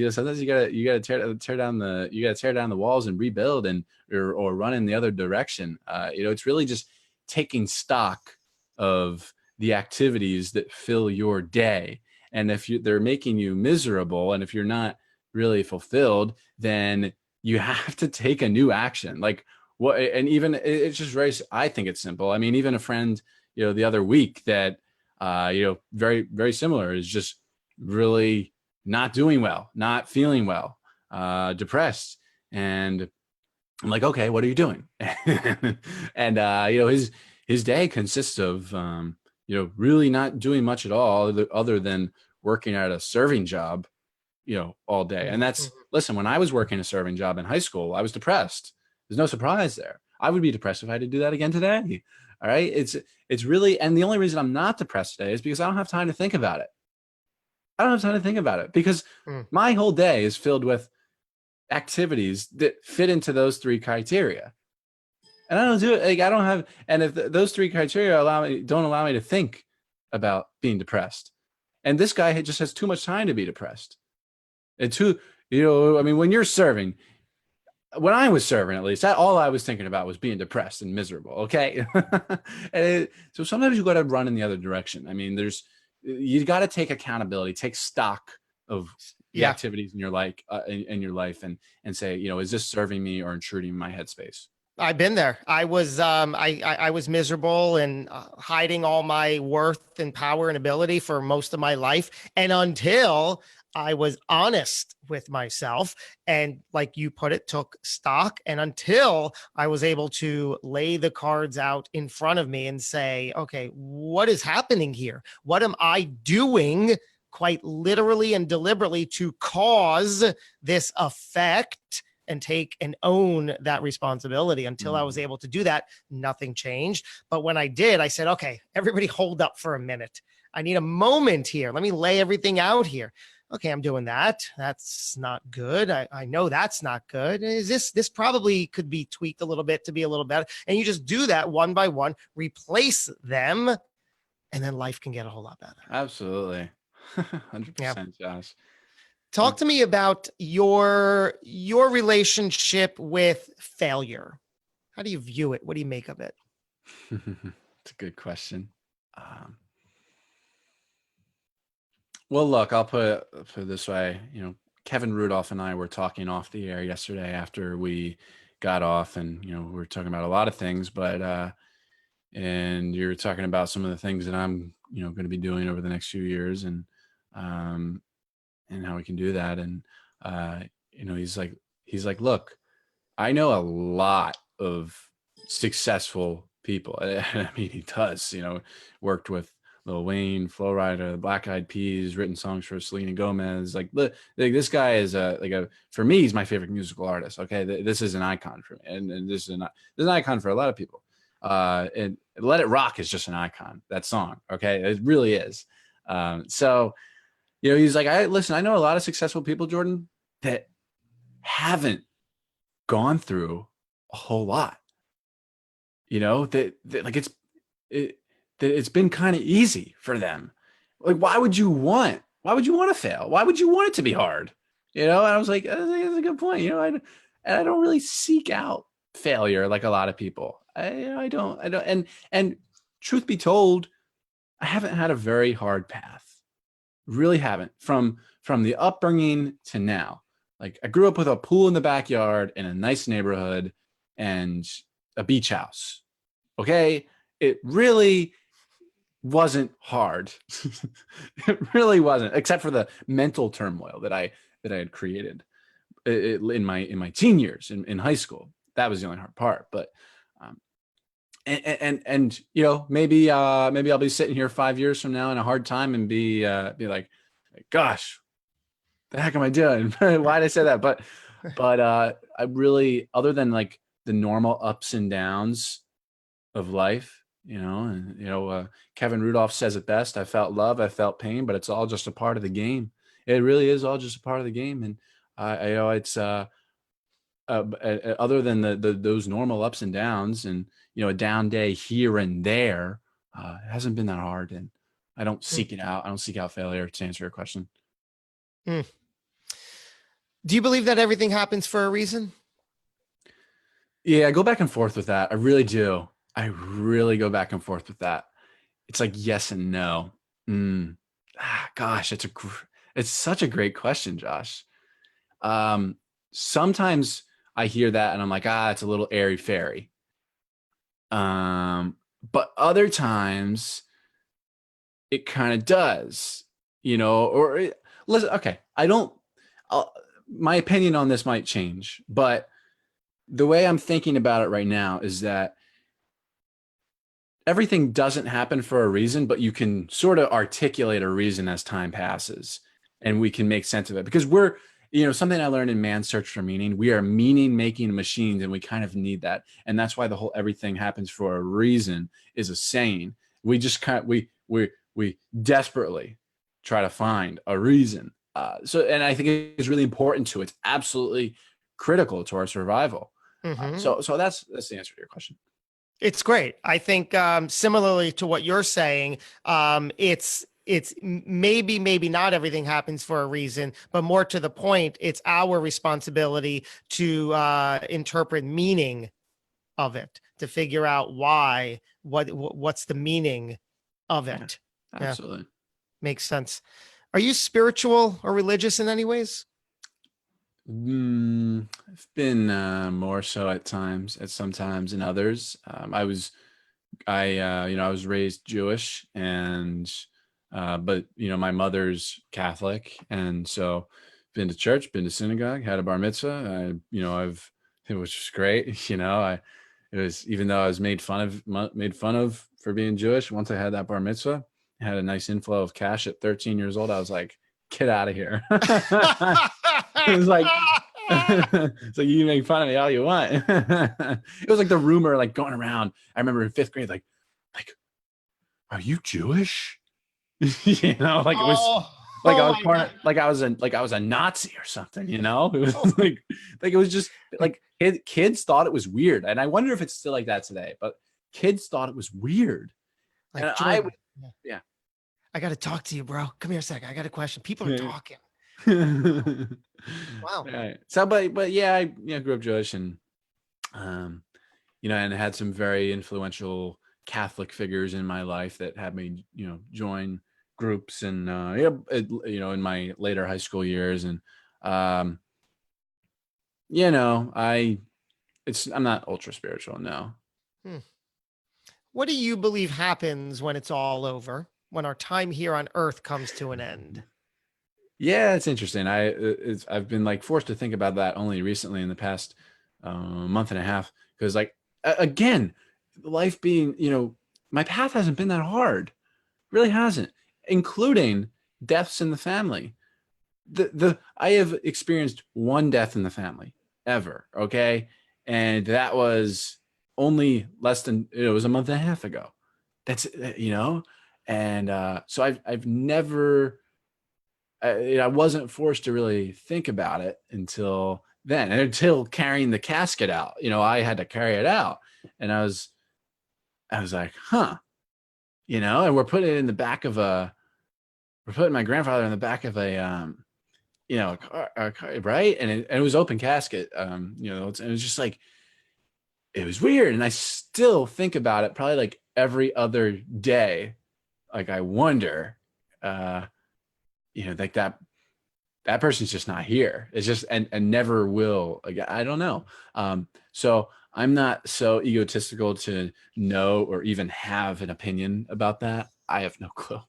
sometimes you gotta tear down the walls and rebuild or run in the other direction. It's really just taking stock of the activities that fill your day. And if they're making you miserable, and if you're not really fulfilled, then you have to take a new action. Like what? And even it's just I think it's simple. I mean, even a friend, the other week that, very, very similar, is just really not doing well, not feeling well, depressed. And I'm like, okay, what are you doing? And, his day consists of, really not doing much at all other than working at a serving job, all day. And that's, listen, when I was working a serving job in high school, I was depressed. There's no surprise there. I would be depressed if I had to do that again today. All right. It's really, and the only reason I'm not depressed today is because I don't have time to think about it. I don't have time to think about it because my whole day is filled with activities that fit into those three criteria. And I don't do it. Like I don't have, and if those three criteria don't allow me to think about being depressed. And this guy just has too much time to be depressed. And when you're serving, when I was serving, at least, all I was thinking about was being depressed and miserable. Okay. So sometimes you got to run in the other direction. I mean, you got to take accountability, take stock of the activities in your life, and say, is this serving me or intruding in my headspace? I've been there. I was miserable and hiding all my worth and power and ability for most of my life. And until I was honest with myself and, like you put it, took stock, and until I was able to lay the cards out in front of me and say, okay, what is happening here? What am I doing quite literally and deliberately to cause this effect? And take and own that responsibility. Until I was able to do that, nothing changed. But when I did, I said, okay, everybody hold up for a minute. I need a moment here. Let me lay everything out here. Okay, I'm doing that. That's not good. I know that's not good. Is this probably could be tweaked a little bit to be a little better? And you just do that one by one, replace them, and then life can get a whole lot better. Absolutely. 100%, Yeah. Josh. Talk to me about your relationship with failure. How do you view it? What do you make of it? It's a good question. Well, look, I'll put it this way. Kevin Rudolph and I were talking off the air yesterday after we got off, and we were talking about a lot of things, but and you're talking about some of the things that I'm going to be doing over the next few years, and how we can do that. And he's like, look, I know a lot of successful people. I mean, he does, worked with Lil Wayne, Flo Rida, Black Eyed Peas, written songs for Selena Gomez. Like this guy is for me, he's my favorite musical artist. Okay. This is an icon for me. And this is an icon for a lot of people. And Let It Rock is just an icon, that song. Okay. It really is. So, he's like, I know a lot of successful people, Jordan, that haven't gone through a whole lot. That like it's been kind of easy for them. Like, why would you want to fail? Why would you want it to be hard? And I was like, that's a good point. I don't really seek out failure like a lot of people. I don't. And truth be told, I haven't had a very hard path. Really haven't, from the upbringing to now. Like, I grew up with a pool in the backyard in a nice neighborhood and a beach house. Okay. It really wasn't hard. It really wasn't, except for the mental turmoil that I had created in my teen years in high school. That was the only hard part. But and maybe I'll be sitting here 5 years from now in a hard time and be like, gosh, the heck am I doing? Why did I say that? But I really, other than like the normal ups and downs of life, Kevin Rudolph says it best. I felt love, I felt pain, but it's all just a part of the game. It really is all just a part of the game. And it's other than those normal ups and downs, and a down day here and there, it hasn't been that hard. And I don't seek it out. I don't seek out failure, to answer your question. Do you believe that everything happens for a reason? Yeah, I go back and forth with that. I really do. I really go back and forth with that. It's like yes and no. Gosh, it's such a great question, Josh. Sometimes I hear that and I'm like, it's a little airy fairy. But other times it kind of does, listen, okay. My opinion on this might change, but the way I'm thinking about it right now is that everything doesn't happen for a reason, but you can sort of articulate a reason as time passes, and we can make sense of it, because we're, something I learned in Man's Search for Meaning, we are meaning making machines, and we kind of need that. And that's why the whole everything happens for a reason is a saying. We just we desperately try to find a reason. And I think it's really important to, it's absolutely critical to our survival. So that's the answer to your question. It's great. I think similarly to what you're saying, it's maybe not everything happens for a reason, but more to the point, it's our responsibility to interpret meaning of it, to figure out why, what's the meaning of it. Yeah, absolutely. Yeah. Makes sense. Are you spiritual or religious in any ways? It's been more so at times, at sometimes and others. I was raised Jewish, and but my mother's Catholic, and so been to church, been to synagogue, had a bar mitzvah. Which was great. It was, even though I was made fun of for being Jewish. Once I had that bar mitzvah, I had a nice inflow of cash at 13 years old. I was like, get out of here. It was like, so you can make fun of me all you want. It was like the rumor, like, going around. I remember in 5th grade, like, are you Jewish? Like it was like I was my part God. of, like I was a Nazi or something. It was like it was just like kids thought it was weird, and I wonder if it's still like that today. But kids thought it was weird, Like, and Jordan, yeah. I got to talk to you, bro. Come here a second. I got a question. People are talking. Wow. Right. So, but yeah, I grew up Jewish, and and had some very influential Catholic figures in my life that had me, join groups, and in my later high school years, and um, I'm not ultra spiritual, no. What do you believe happens when it's all over, when our time here on Earth comes to an end? Yeah, it's interesting. I've been like forced to think about that only recently in the past month and a half, because like again, life being, my path hasn't been that hard, really hasn't, including deaths in the family. The I have experienced one death in the family ever, okay, and that was only less than, it was a month and a half ago. That's and so I've never, I wasn't forced to really think about it until then, and until carrying the casket out. I had to carry it out, and I was like, huh, and we're putting my grandfather in the back of a car, right, and it was open casket, it was just like, it was weird, and I still think about it probably like every other day. Like, I wonder, like that person's just not here. It's just, and never will again. I don't know. So I'm not so egotistical to know or even have an opinion about that. I have no clue.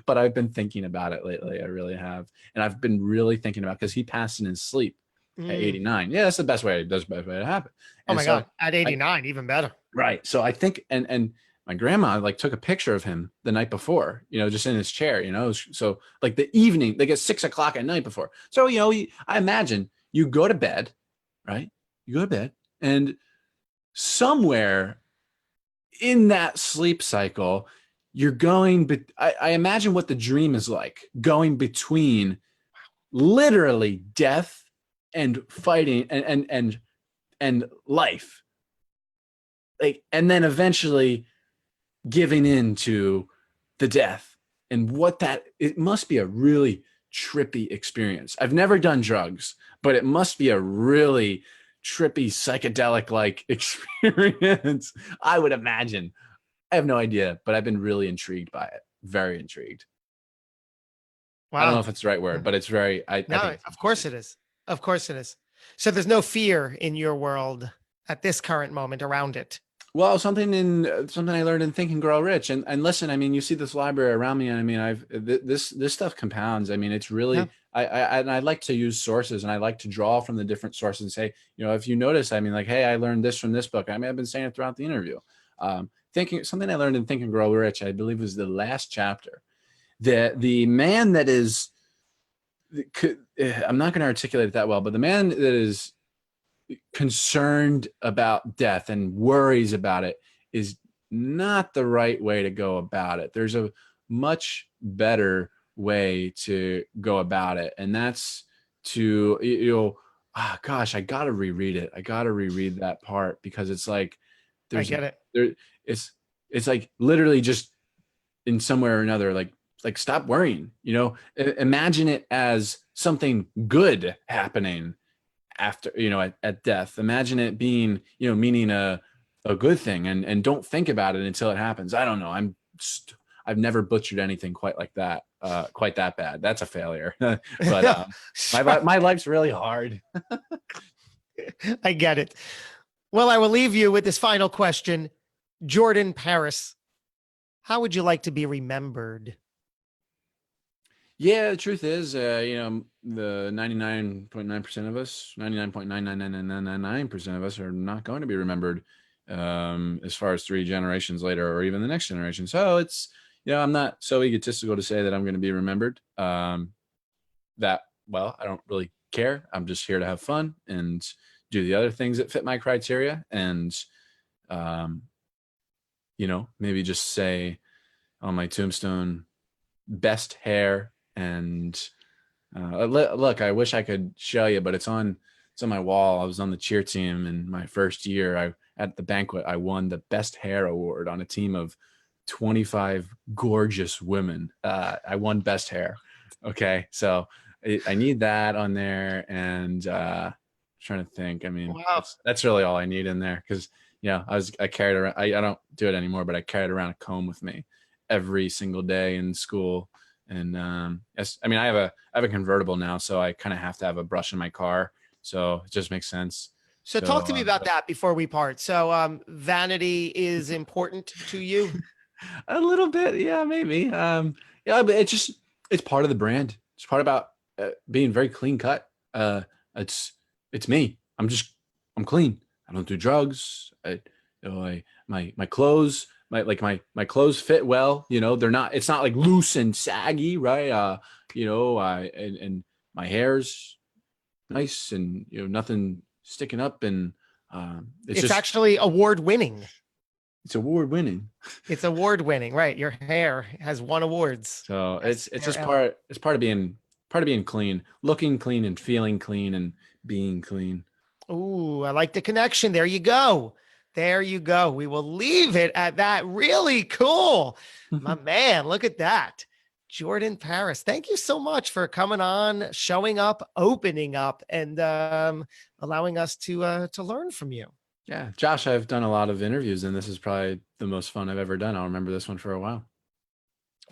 But I've been thinking about it lately. I really have. And I've been really thinking about, because he passed in his sleep at 89. Yeah, that's the best way. That's the best way to happen. Oh And my so God. At 89, even better. right. So I think, and my grandma like took a picture of him the night before, just in his chair, so like the evening, like at 6 o'clock at night before. So, I imagine you go to bed, right? You go to bed, and somewhere in that sleep cycle, you're going, but I imagine what the dream is like, going between literally death and fighting and life. Like, and then eventually giving in to the death, and it must be a really trippy experience. I've never done drugs, but it must be a really trippy psychedelic like experience. I would imagine. I have no idea, but I've been really intrigued by it. Very intrigued. Wow. I don't know if it's the right word, but it's very, I think of course it is. Of course it is. So there's no fear in your world at this current moment around it. Well, something I learned in Think and Grow Rich, and listen, I mean, you see this library around me, and I mean, this stuff compounds. I mean, it's really, Yeah. I like to use sources, and I like to draw from the different sources and say, if you notice, I mean, like, hey, I learned this from this book. I mean, I've been saying it throughout the interview. Something I learned in Think and Grow Rich, I believe, was the last chapter. The man that is, I'm not going to articulate it that well, but the man that is concerned about death and worries about it is not the right way to go about it. There's a much better way to go about it, and that's to gosh, I gotta reread it. I gotta reread that part, because it's like, I get it. It's like literally just in somewhere or another, like stop worrying. Imagine it as something good happening after, at death. Imagine it being, meaning a good thing, and don't think about it until it happens. I don't know. I've never butchered anything quite like that. quite that bad. That's a failure. But my life's really hard. I get it. Well, I will leave you with this final question. Jordan Paris, how would you like to be remembered? Yeah, the truth is, the 99.9% of us, 99.99999% of us are not going to be remembered as far as 3 generations later or even the next generation. So it's, I'm not so egotistical to say that I'm going to be remembered. I don't really care. I'm just here to have fun and do the other things that fit my criteria. And, maybe just say on my tombstone, best hair. And look, I wish I could show you, but it's on my wall. I was on the cheer team in my first year. At the banquet, I won the best hair award on a team of 25 gorgeous women. I won best hair. Okay, so I need that on there, and trying to think. I mean, Wow. that's really all I need in there, because I carried around. I don't do it anymore, but I carried around a comb with me every single day in school. And yes, I mean, I have a convertible now, so I kind of have to have a brush in my car, so it just makes sense. So talk to me about that before we part. So vanity is important to you? A little bit, yeah, maybe. But it's part of the brand. It's part about being very clean cut. It's me. I'm clean. I don't do drugs. My clothes. My clothes fit well, they're not, it's not like loose and saggy, right? And my hair's nice, and nothing sticking up, and It's actually award winning. It's award winning. It's award winning, right? Your hair has won awards. So it's just part of being clean, looking clean and feeling clean and being clean. Ooh, I like the connection. There you go. There you go. We will leave it at that. Really cool. My man, look at that. Jordan Paris, thank you so much for coming on, showing up, opening up, and allowing us to learn from you. Yeah, Josh, I've done a lot of interviews, and this is probably the most fun I've ever done. I'll remember this one for a while.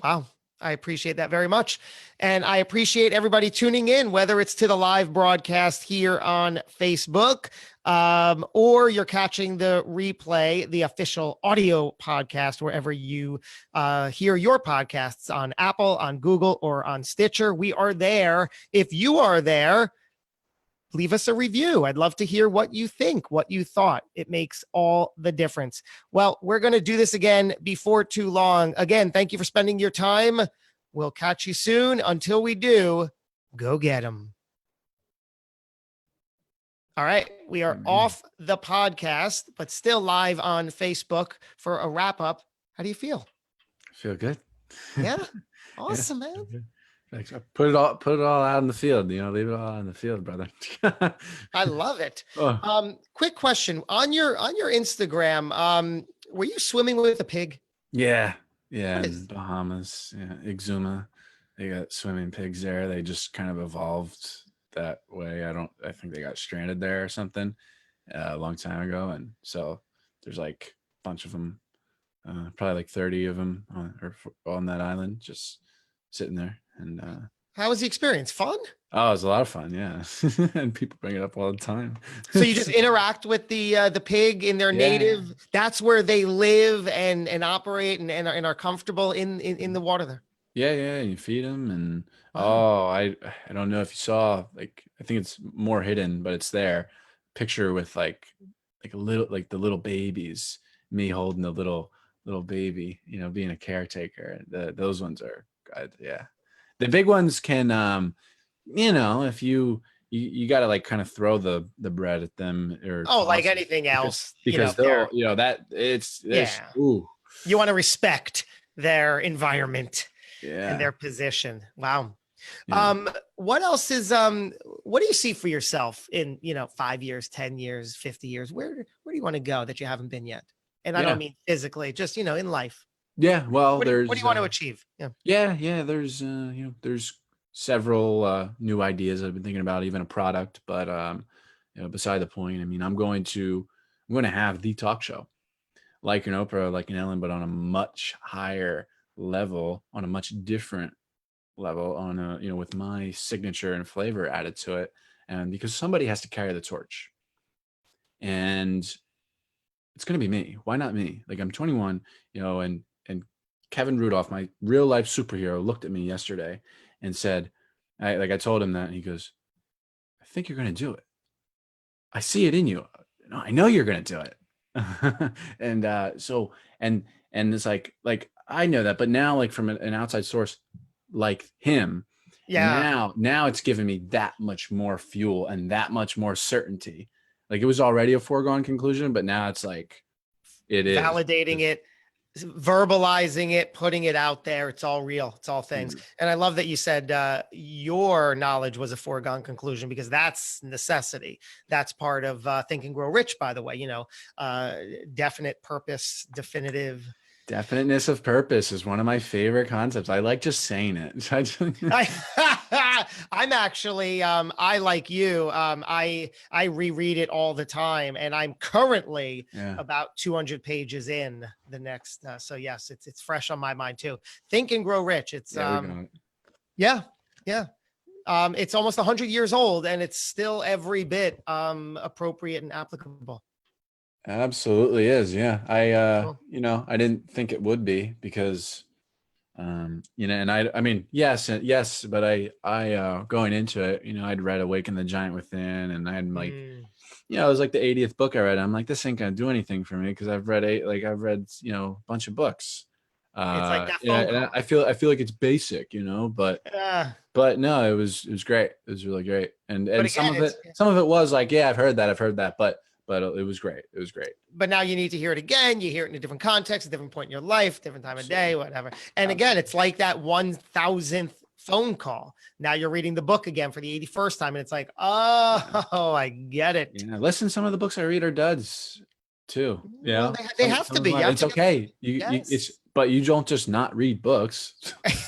Wow. I appreciate that very much. And I appreciate everybody tuning in, whether it's to the live broadcast here on Facebook, or you're catching the replay, the official audio podcast, wherever you hear your podcasts, on Apple, on Google, or on Stitcher. We are there. If you are there, leave us a review. I'd love to hear what you think, what you thought. It makes all the difference. Well, we're going to do this again before too long. Again, thank you for spending your time. We'll catch you soon. Until we do, go get them. All right. We are off the podcast, but still live on Facebook for a wrap up. How do you feel? I feel good. Yeah. Awesome, man. Thanks. Put it all out in the field, leave it all out in the field, brother. I love it. Quick question on your Instagram. Were you swimming with a pig? Yeah. In Bahamas. Yeah. Exuma. They got swimming pigs there. They just kind of evolved that way. I think they got stranded there or something a long time ago. And so there's like a bunch of them, probably like 30 of them on that island, just sitting there. And how was the experience? Fun? Oh, it was a lot of fun, yeah. And people bring it up all the time. So you just interact with the pig in their native. That's where they live and operate and are comfortable in the water there. Yeah. You feed them, and wow. I don't know if you saw, like, I think it's more hidden, but it's there. Picture with like a little, like the little babies, me holding the little baby, being a caretaker. Those ones are good, yeah. The big ones can, if you got to like kind of throw the bread at them, or like anything else, because they'll, that it's ooh. You want to respect their environment and their position. Wow. Yeah. What else is what do you see for yourself in 5 years, 10 years, 50 years? Where do you want to go that you haven't been yet? And I don't mean physically, just in life. Yeah, well, what do you want to achieve? Yeah. There's there's several new ideas I've been thinking about, even a product, but beside the point. I mean, I'm going to have the talk show, like an Oprah, like an Ellen, but on a much higher level, on a much different level on a, with my signature and flavor added to it. And because somebody has to carry the torch, and it's going to be me. Why not me? Like, I'm 21, and Kevin Rudolph, my real life superhero, looked at me yesterday and said, I told him that, and he goes, I think you're going to do it. I see it in you. No, I know you're going to do it. And so, and it's like I know that, but now, like, from an outside source like him, Yeah. now it's given me that much more fuel and that much more certainty. Like, it was already a foregone conclusion, but now it's like it is. Validating it, verbalizing it, putting it out there. It's all real. It's all things. And I love that you said your knowledge was a foregone conclusion, because that's necessity. That's part of Think and Grow Rich, by the way. Definite purpose, definitive. Definiteness of purpose is one of my favorite concepts. I like just saying it. I'm actually, I like you. I reread it all the time, and I'm currently about 200 pages in the next. So yes, it's fresh on my mind too. Think and Grow Rich. It's yeah. It's almost 100 years old, and it's still every bit appropriate and applicable. Absolutely is. Yeah. Cool. I didn't think it would be, because, and I mean, yes, but I going into it, I'd read Awaken the Giant Within, and I had like, it was like the 80th book I read. I'm like, this ain't going to do anything for me, because I've read a bunch of books. It's like that phone call. I feel like it's basic, but no, it was great. It was really great. And again, some of it was like, yeah, I've heard that, but it was great. It was great. But now you need to hear it again. You hear it in a different context, a different point in your life, different time of day, whatever. And again, it's like that 1000th phone call. Now you're reading the book again for the 81st time, and it's like, oh, I get it. Yeah, listen, some of the books I read are duds too. Yeah, well, they have to be. It's okay. But you don't just not read books.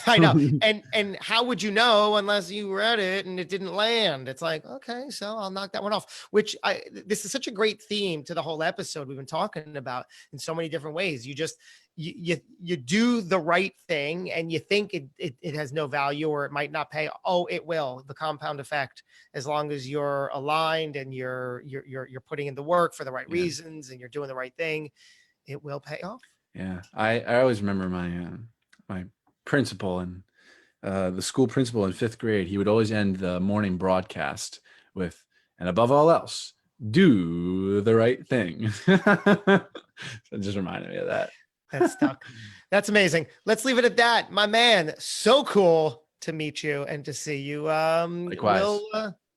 I know. And how would you know unless you read it and it didn't land? It's like, okay, so I'll knock that one off, this is such a great theme to the whole episode we've been talking about in so many different ways. You just, you do the right thing, and you think it has no value, or it might not pay. Oh, it will. The compound effect, as long as you're aligned and you're putting in the work for the right reasons, and you're doing the right thing, it will pay off. Yeah, I always remember my principal, and the school principal in 5th grade. He would always end the morning broadcast with, and above all else, do the right thing. So it just reminded me of that. That's stuck. That's amazing. Let's leave it at that, my man. So cool to meet you and to see you. Likewise.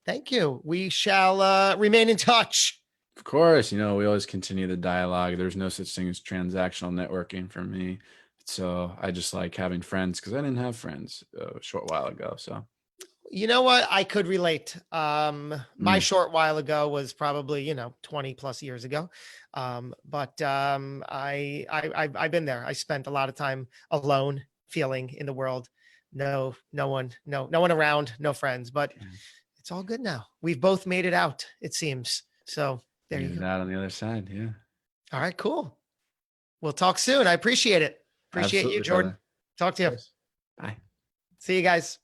Thank you. We shall remain in touch. Of course, we always continue the dialogue. There's no such thing as transactional networking for me. So I just like having friends, because I didn't have friends a short while ago. So, you know what? I could relate. My short while ago was probably, 20 plus years ago. But I've been there. I spent a lot of time alone, feeling in the world. No one around, no friends, but it's all good now. We've both made it out, it seems. So there you go. Out on the other side. Yeah. All right, cool. We'll talk soon. I appreciate it. Appreciate you, Jordan. Brother. Talk to you. Bye. See you guys.